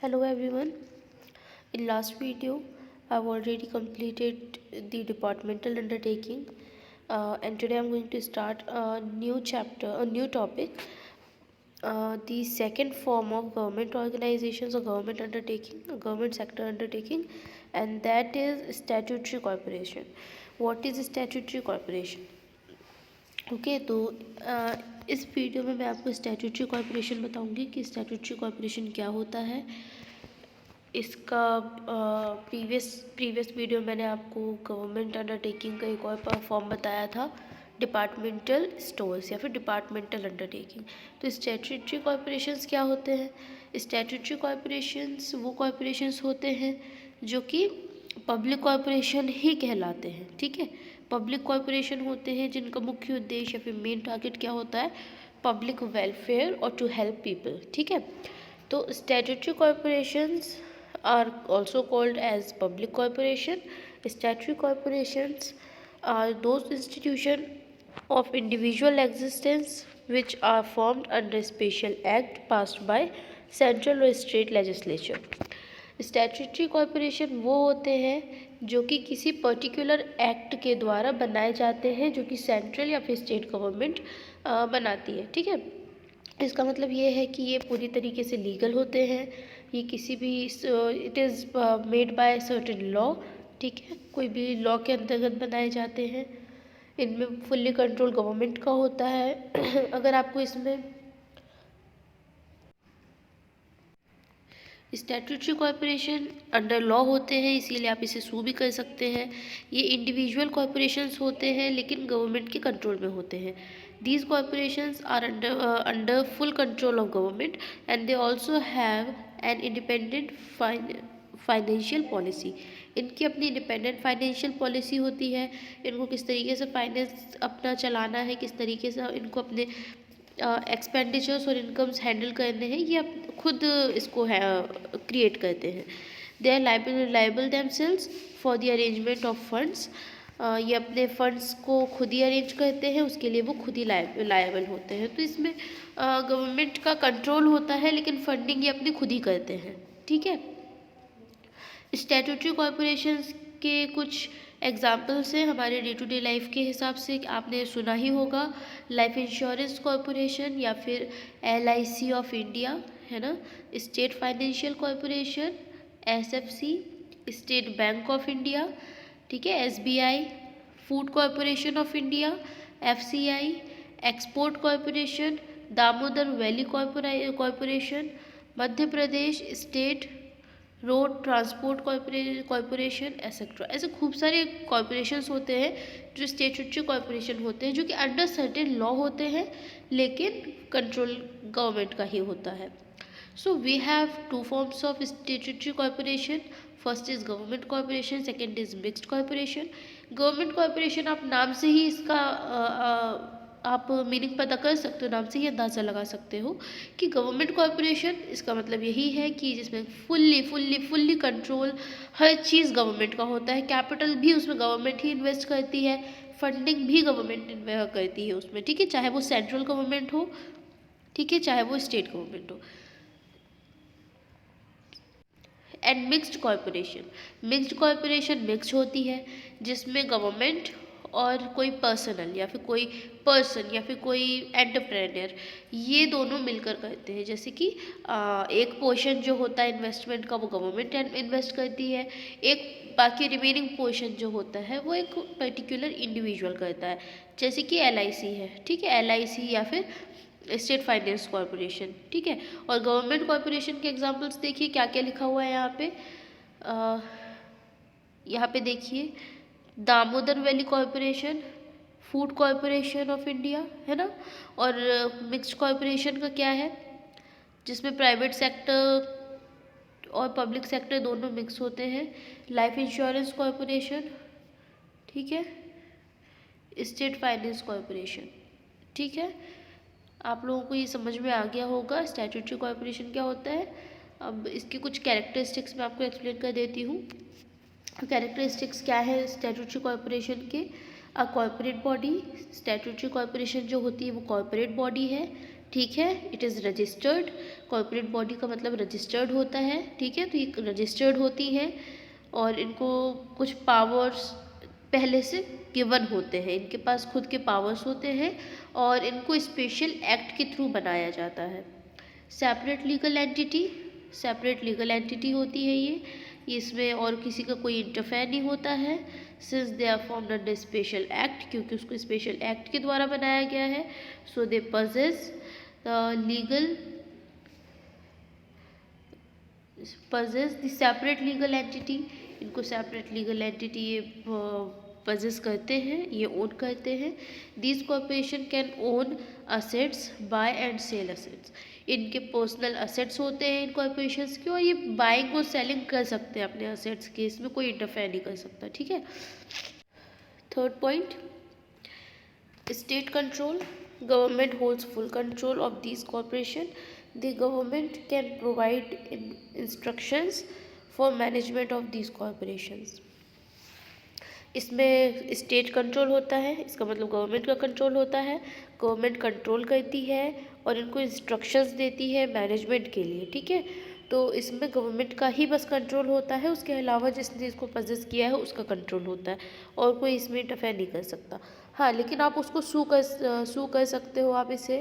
Hello everyone. In last video, I've already completed the departmental undertaking, and today I'm going to start a new chapter, a new topic. The second form of government organizations or government undertaking, a government sector undertaking, and that is statutory corporation. What is statutory corporation? Okay तो इस video में मैं आपको statutory corporation बताऊंगी कि statutory corporation क्या होता है। इसका प्रीवियस वीडियो मैंने आपको गवर्नमेंट अंडरटेकिंग का एक और फॉर्म बताया था, डिपार्टमेंटल स्टोर्स या फिर डिपार्टमेंटल अंडरटेकिंग। तो स्टैट्यूटरी कॉर्पोरेशंस क्या होते हैं? स्टैट्यूटरी कॉर्पोरेशंस वो कॉर्पोरेशंस होते हैं जो कि पब्लिक कॉर्पोरेशन ही कहलाते हैं। ठीक है, पब्लिक कॉर्पोरेशन होते हैं जिनका मुख्य उद्देश्य या फिर मेन टारगेट क्या होता है? पब्लिक वेलफेयर और टू हेल्प पीपल। ठीक है, तो statutory corporations are also called as public corporation. Statutory corporations are those institutions of individual existence which are formed under special act passed by central or state legislature. Statutory corporation वो होते हैं जो कि किसी particular act के द्वारा बनाए जाते हैं, जो कि सेंट्रल या फिर स्टेट गवर्नमेंट बनाती है। ठीक है, इसका मतलब ये है कि ये पूरी तरीके से लीगल होते हैं। ये किसी भी it is made by certain law. ठीक है, कोई भी लॉ के अंतर्गत बनाए जाते हैं। इनमें फुल्ली कंट्रोल गवर्नमेंट का होता है। अगर आपको इसमें स्टैट्यूटरी कॉर्पोरेशन अंडर लॉ होते हैं, इसीलिए आप इसे सू भी कर सकते हैं। ये इंडिविजुअल कॉर्पोरेशंस होते हैं लेकिन गवर्नमेंट के कंट्रोल में होते हैं। These corporations are under full control of government and they also have an independent financial policy. इनकी अपनी इंडिपेंडेंट फाइनेंशियल पॉलिसी होती है। इनको किस तरीके से फाइनेंस अपना चलाना है, किस तरीके से इनको अपने एक्सपेंडिचर्स और इनकम्स हैंडल करने हैं, ये आप खुद इसको क्रिएट करते हैं। They are liable themselves for the arrangement of funds. ये अपने फंड्स को खुद ही अरेंज करते हैं, उसके लिए वो खुद ही लायबल होते हैं। तो इसमें गवर्नमेंट का कंट्रोल होता है लेकिन फंडिंग ये अपनी खुद ही करते हैं। ठीक है, स्टैट्यूटरी कॉर्पोरेशंस के कुछ एग्जाम्पल्स हैं हमारे डे टू डे लाइफ के हिसाब से। आपने सुना ही होगा लाइफ इंश्योरेंस कॉर्पोरेशन या फिर LIC ऑफ इंडिया, है ना। State financial corporation SFC, state bank of India, ठीक है, SBI, food corporation of India FCI, export corporation, Damodar valley corporation, Madhya Pradesh state road transport corporation etcetera. ऐसे खूब सारे कॉर्पोरेशंस होते हैं जो स्टैट्यूटरी कॉर्पोरेशन होते हैं, जो कि अंडर सर्टेन लॉ होते हैं लेकिन कंट्रोल गवर्नमेंट का ही होता है। So we have two forms of statutory corporation. First is government corporation, second is mixed corporation. Government corporation आप नाम से ही इसका आप मीनिंग पता कर सकते हो, नाम से ही अंदाज़ा लगा सकते हो कि गवर्नमेंट कॉर्पोरेशन इसका मतलब यही है कि जिसमें फुल्ली कंट्रोल हर चीज़ गवर्नमेंट का होता है। कैपिटल भी उसमें गवर्नमेंट ही इन्वेस्ट करती है, फंडिंग भी गवर्नमेंट करती है उसमें। ठीक है, चाहे वो सेंट्रल गवर्नमेंट हो, ठीक है, चाहे वो स्टेट गवर्नमेंट हो। एंड मिक्स्ड कॉर्पोरेशन मिक्स होती है जिसमें गवर्नमेंट और कोई पर्सनल या फिर कोई एंटरप्रेन्योर, ये दोनों मिलकर करते हैं। जैसे कि एक पोर्शन जो होता है इन्वेस्टमेंट का वो गवर्नमेंट इन्वेस्ट करती है, एक बाकी रिमेनिंग पोर्शन जो होता है वो एक पर्टिकुलर इंडिविजुअल करता है। जैसे कि LIC है, ठीक है, LIC या फिर स्टेट फाइनेंस कॉर्पोरेशन। ठीक है, और गवर्नमेंट कॉर्पोरेशन के एग्जांपल्स देखिए क्या क्या लिखा हुआ है यहाँ पे देखिए, Damodar valley corporation, food corporation of India, है ना। और मिक्स्ड कॉर्पोरेशन का क्या है, जिसमें प्राइवेट सेक्टर और पब्लिक सेक्टर दोनों मिक्स होते हैं। लाइफ इंश्योरेंस कॉर्पोरेशन, ठीक है, स्टेट फाइनेंस कॉर्पोरेशन। ठीक है, आप लोगों को ये समझ में आ गया होगा स्टैट्यूटरी कॉर्पोरेशन क्या होता है। अब इसकी कुछ कैरेक्टरिस्टिक्स मैं आपको एक्सप्लेन कर देती हूँ। कैरेक्टरिस्टिक्स क्या है स्टैट्यूटरी कॉर्पोरेशन के? A corporate body, statutory corporation जो होती है वो कॉर्पोरेट बॉडी है। ठीक है। It is registered, corporate body का मतलब रजिस्टर्ड होता है, ठीक है। तो ये रजिस्टर्ड होती हैं और इनको कुछ पावर्स पहले से गिवन होते हैं, इनके पास खुद के पावर्स होते हैं और इनको स्पेशल एक्ट के थ्रू बनाया जाता है। Separate legal entity, separate legal entity होती है ये, इसमें और किसी का कोई इंटरफेयर नहीं होता है। Since they are formed under special act, क्योंकि उसको स्पेशल एक्ट के द्वारा बनाया गया है। So they possess legal possess the separate legal entity, इनको सेपरेट लीगल एंटिटी ये पजेस करते हैं, ये ओन करते हैं। This corporation can own assets, buy and sell assets, इनके पर्सनल असेट्स होते हैं इन कॉर्पोरेशंस के और ये बाइंग और सेलिंग कर सकते हैं अपने असेट्स के, इसमें कोई इंटरफेयर नहीं कर सकता, ठीक है। Third point, state control, government holds full control of these corporation. The government can provide instructions for management of these corporations. इसमें स्टेट कंट्रोल होता है, इसका मतलब गवर्नमेंट का कंट्रोल होता है, गवर्नमेंट कंट्रोल करती है और इनको इंस्ट्रक्शंस देती है मैनेजमेंट के लिए, ठीक है। तो इसमें गवर्नमेंट का ही बस कंट्रोल होता है, उसके अलावा जिसने इसको पजेस किया है उसका कंट्रोल होता है और कोई इसमें इंटरफेयर नहीं कर सकता। हाँ, लेकिन आप उसको सू कर सकते हो आप इसे,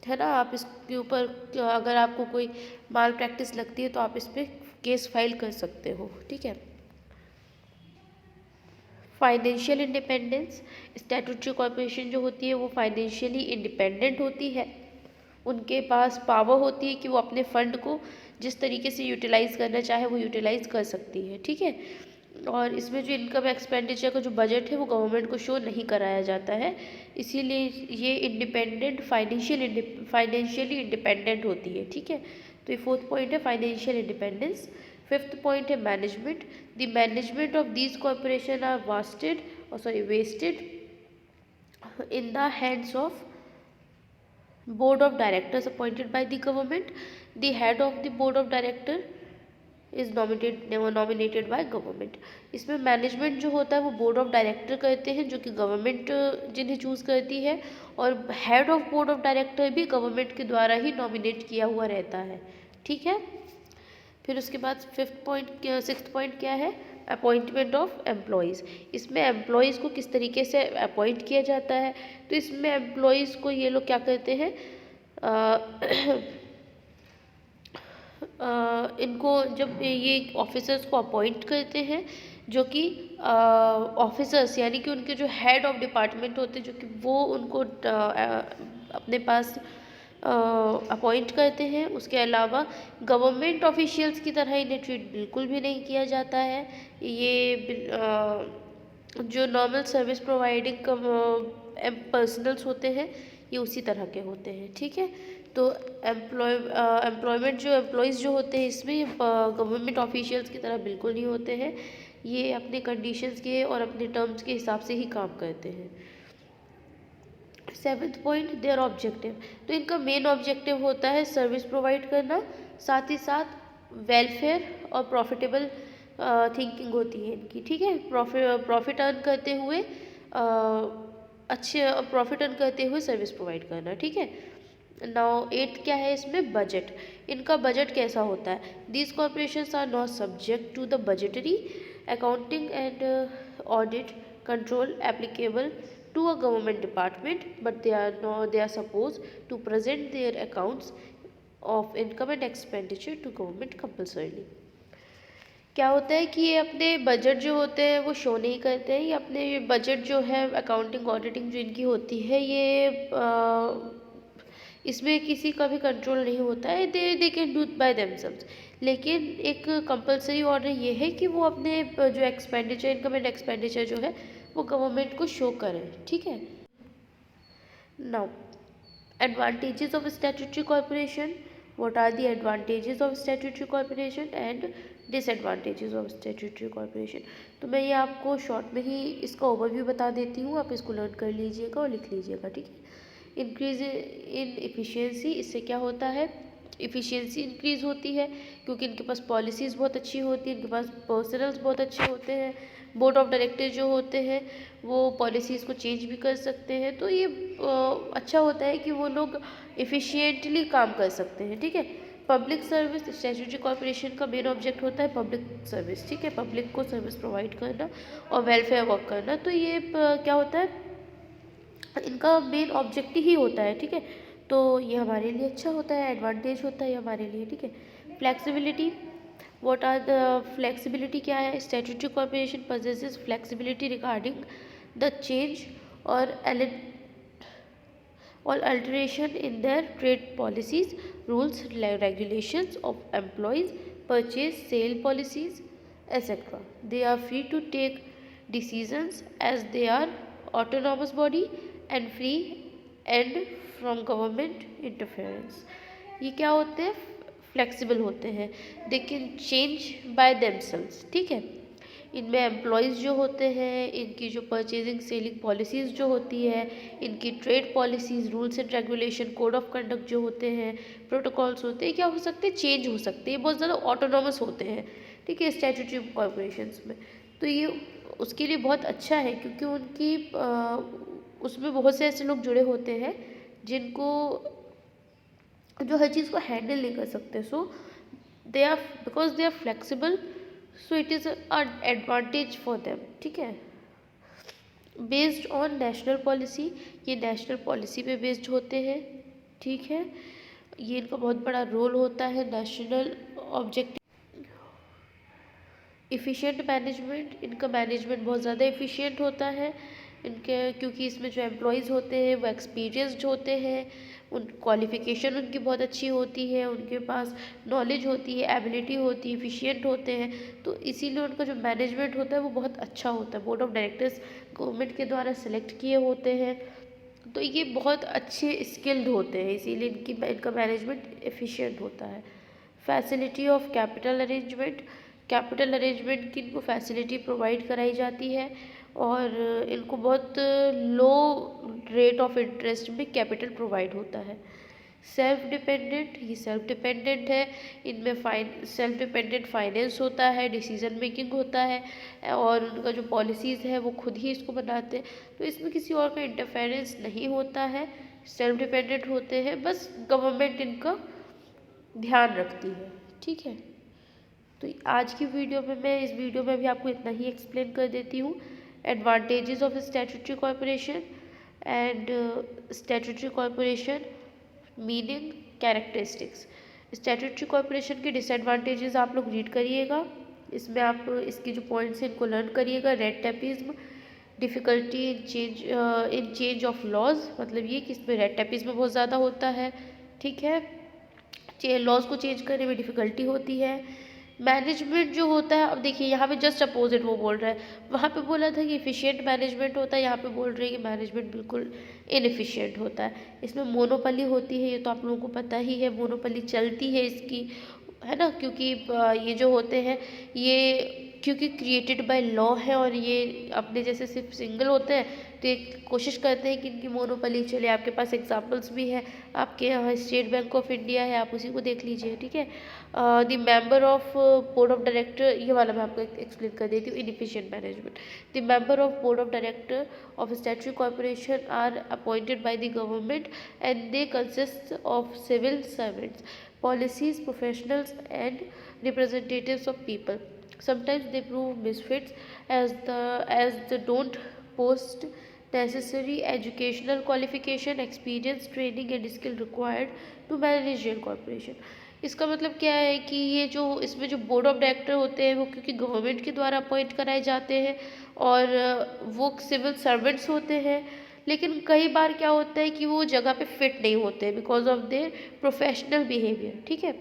है ना। आप इसके ऊपर अगर आपको कोई माल प्रैक्टिस लगती है तो आप इस पर केस फाइल कर सकते हो, ठीक है। फाइनेंशियल इंडिपेंडेंस, स्टैट्यूटरी कॉर्पोरेशन जो होती है वो फाइनेंशियली इंडिपेंडेंट होती है, उनके पास पावर होती है कि वो अपने फंड को जिस तरीके से यूटिलाइज़ करना चाहे वो यूटिलाइज़ कर सकती है, ठीक है। और इसमें जो इनकम एक्सपेंडिचर का जो बजट है वो गवर्नमेंट को शो नहीं कराया जाता है, इसीलिए ये इंडिपेंडेंट फाइनेंशियली इंडिपेंडेंट होती है, ठीक है। तो ये फोर्थ पॉइंट है फाइनेंशियल इंडिपेंडेंस। फिफ्थ पॉइंट है management, the management of these corporation are vested in the hands of board of directors appointed by the government. The head of the board of director is nominated by government. इसमें management जो होता है वो board of director करते हैं जो कि government जिन्हें चूज़ करती है, और head of board of director भी गवर्नमेंट के द्वारा ही नॉमिनेट किया हुआ रहता है, ठीक है। फिर उसके बाद सिक्स्थ पॉइंट क्या है, अपॉइंटमेंट ऑफ एम्प्लॉयज़। इसमें एम्प्लॉयज़ को किस तरीके से अपॉइंट किया जाता है, तो इसमें एम्प्लॉयज़ को ये लोग क्या करते हैं, इनको जब ये ऑफिसर्स को अपॉइंट करते हैं जो कि ऑफिसर्स यानी कि उनके जो हेड ऑफ डिपार्टमेंट होते हैं जो कि वो उनको अपने पास अपॉइंट करते हैं। उसके अलावा गवर्नमेंट ऑफिशियल्स की तरह इन्हें ट्रीट बिल्कुल भी नहीं किया जाता है, ये जो नॉर्मल सर्विस प्रोवाइडिंग पर्सनल्स होते हैं ये उसी तरह के होते हैं, ठीक है। तो एम्प्लॉयज़ जो होते हैं इसमें गवर्नमेंट ऑफिशियल्स की तरह बिल्कुल नहीं होते हैं, ये अपने कंडीशंस के और अपने टर्म्स के हिसाब से ही काम करते हैं। सेवन्थ पॉइंट, देयर ऑब्जेक्टिव, तो इनका मेन ऑब्जेक्टिव होता है सर्विस प्रोवाइड करना, साथ ही साथ वेलफेयर और प्रॉफिटेबल थिंकिंग होती है इनकी, ठीक है। प्रॉफिट अर्न करते हुए सर्विस प्रोवाइड करना, ठीक है। नाउ एट्थ क्या है इसमें, बजट। इनका बजट कैसा होता है, these corporations are not subject to the budgetary accounting and audit control applicable to a government department, but they are supposed to present their accounts of income and expenditure to government compulsorily. क्या होता है कि ये अपने budget जो होते हैं वो शो नहीं करते हैं, ये अपने बजट जो है अकाउंटिंग ऑडिटिंग जो इनकी होती है ये इसमें किसी का भी कंट्रोल नहीं होता है, they can do by themselves. लेकिन एक कंपलसरी ऑर्डर ये है कि वो अपने जो एक्सपेंडिचर इनकम एंड एक्सपेंडिचर जो है वो गवर्नमेंट को शो करें, ठीक है। Now advantages of statutory corporation, what are the advantages of statutory corporation and disadvantages of statutory corporation. तो मैं ये आपको शॉर्ट में ही इसका ओवरव्यू बता देती हूँ, आप इसको लर्न कर लीजिएगा और लिख लीजिएगा, ठीक है। इंक्रीज इन एफिशिएंसी, इससे क्या होता है, एफिशिएंसी इंक्रीज़ होती है क्योंकि इनके पास पॉलिसीज़ बहुत अच्छी होती है, इनके पास पर्सनल्स बहुत अच्छे होते हैं, बोर्ड ऑफ डायरेक्टर जो होते हैं वो पॉलिसीज़ को चेंज भी कर सकते हैं। तो ये अच्छा होता है कि वो लोग एफिशिएंटली काम कर सकते हैं, ठीक है। पब्लिक सर्विस स्टैट्यूटरी कॉर्पोरेशन का मेन ऑब्जेक्ट होता है पब्लिक सर्विस, ठीक है, पब्लिक को सर्विस प्रोवाइड करना और वेलफेयर वर्क करना। तो ये क्या होता है, इनका मेन ऑब्जेक्ट ही होता है, ठीक है। तो ये हमारे लिए अच्छा होता है, एडवांटेज होता है हमारे लिए, ठीक है। Flexibility, what are the flexibility क्या है, statutory corporation possesses flexibility regarding the change और alteration in their trade policies, rules, regulations of employees, purchase, sale policies, etc. They are free to take decisions as they are autonomous body and free and from government interference. ये क्या होते हैं, flexible होते हैं, they can change by themselves, ठीक है। इनमें employees जो होते हैं, इनकी जो परचेजिंग सेलिंग पॉलिसीज़ जो होती है, इनकी trade policies, rules and regulation, code of conduct जो होते हैं, प्रोटोकॉल्स होते हैं, क्या हो सकते हैं, चेंज हो सकते हैं। ये बहुत ज़्यादा ऑटोनॉमस होते हैं, ठीक है, स्टैट्यूटरी कॉर्पोरेशंस में। तो ये उसके लिए बहुत अच्छा है क्योंकि उनकी उसमें बहुत से ऐसे लोग जुड़े होते हैं जिनको जो हर चीज़ को हैंडल नहीं कर सकते। So they are, because they are flexible, so it is a advantage for them, ठीक है। बेस्ड ऑन नेशनल पॉलिसी, ये नेशनल पॉलिसी पे बेस्ड होते हैं, ठीक है। ये इनका बहुत बड़ा रोल होता है नेशनल ऑब्जेक्टिव। इफ़िशिएंट मैनेजमेंट, इनका मैनेजमेंट बहुत ज़्यादा इफ़िशिएंट होता है इनके, क्योंकि इसमें जो एम्प्लॉयज़ होते हैं वो एक्सपीरियंस्ड होते हैं, उन क्वालिफ़िकेशन उनकी बहुत अच्छी होती है, उनके पास नॉलेज होती है, एबिलिटी होती है, एफिशिएंट होते हैं। तो इसीलिए उनका जो मैनेजमेंट होता है वो बहुत अच्छा होता है। बोर्ड ऑफ डायरेक्टर्स गवर्नमेंट के द्वारा सेलेक्ट किए होते हैं, तो ये बहुत अच्छे स्किल्ड होते हैं, इसीलिए इनका मैनेजमेंट एफिशिएंट होता है। Facility of capital arrangement, capital arrangement की इनको फैसिलिटी प्रोवाइड कराई जाती है और इनको बहुत लो रेट ऑफ इंटरेस्ट में कैपिटल प्रोवाइड होता है। सेल्फ डिपेंडेंट, ये सेल्फ डिपेंडेंट है, इनमें सेल्फ डिपेंडेंट फाइनेंस होता है, डिसीजन मेकिंग होता है और उनका जो पॉलिसीज़ है वो खुद ही इसको बनाते हैं। तो इसमें किसी और का इंटरफेरेंस नहीं होता है, सेल्फ डिपेंडेंट होते हैं, बस गवर्नमेंट इनका ध्यान रखती है, ठीक है। तो आज की वीडियो में मैं इस वीडियो में भी आपको इतना ही एक्सप्लेन कर देती हूँ, advantages of statutory corporation and statutory corporation meaning, characteristics. Statutory corporation के डिसएडवांटेजेस आप लोग रीड करिएगा, इसमें आप इसके जो पॉइंट्स हैं इनको लर्न करिएगा। Red tapism, difficulty in change of laws, मतलब ये कि इसमें रेड टेपिज्म बहुत ज़्यादा होता है, ठीक है, लॉज को चेंज करने में डिफ़िकल्टी होती है। मैनेजमेंट जो होता है, अब देखिए यहाँ पे जस्ट अपोजिट वो बोल रहा है, वहाँ पे बोला था कि एफिशिएंट मैनेजमेंट होता है, यहाँ पे बोल रहे हैं कि मैनेजमेंट बिल्कुल इनएफिशिएंट होता है। इसमें मोनोपली होती है, ये तो आप लोगों को पता ही है, मोनोपली चलती है इसकी, है ना, क्योंकि ये जो होते हैं ये क्योंकि क्रिएटेड बाय लॉ है और ये अपने जैसे सिर्फ सिंगल होते हैं, तो ये कोशिश करते हैं कि इनकी मोनोपली चले। आपके पास एग्जांपल्स भी है, आपके यहाँ स्टेट बैंक ऑफ इंडिया है, आप उसी को देख लीजिए, ठीक है। The member of board of director, ये वाला मैं आपको एक्सप्लेन कर देती हूँ, inefficient management. The member of board of director of statutory corporation are appointed by the government and they consist of civil servants, policies professionals and representatives of people. Sometimes they prove misfits as they don't post necessary educational qualification, experience, training and skill required to manage your corporation. इसका मतलब क्या है कि ये जो इसमें जो board of director होते हैं वो क्योंकि गवर्नमेंट के द्वारा अपॉइंट कराए जाते हैं और वो सिविल सर्वेंट्स होते हैं, लेकिन कई बार क्या होता है कि वो जगह पे फिट नहीं होते because of their professional behaviour, ठीक है,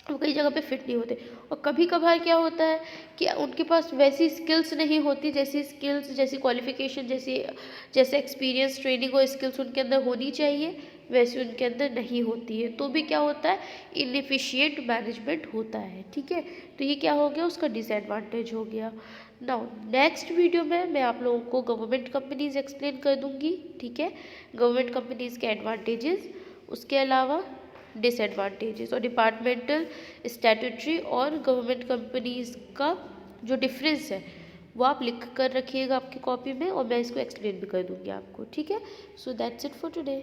वो कई जगह पे फिट नहीं होते। और कभी कभार क्या होता है कि उनके पास वैसी स्किल्स नहीं होती, जैसी स्किल्स, जैसी क्वालिफिकेशन, जैसे एक्सपीरियंस, ट्रेनिंग और स्किल्स उनके अंदर होनी चाहिए, वैसे उनके अंदर नहीं होती है, तो भी क्या होता है, इनएफिशिएंट मैनेजमेंट होता है, ठीक है। तो ये क्या हो गया, उसका डिसएडवांटेज हो गया। नाउ नेक्स्ट वीडियो में मैं आप लोगों को गवर्नमेंट कंपनीज एक्सप्लेन कर दूंगी, ठीक है, गवर्नमेंट कंपनीज के एडवांटेजेस, उसके अलावा डिसएडवांटेजेस और डिपार्टमेंटल, स्टैट्यूटरी और गवर्नमेंट कंपनीज का जो डिफरेंस है वो आप लिख कर रखिएगा आपकी कॉपी में, और मैं इसको एक्सप्लेन भी कर दूँगी आपको, ठीक है। So that's it for today.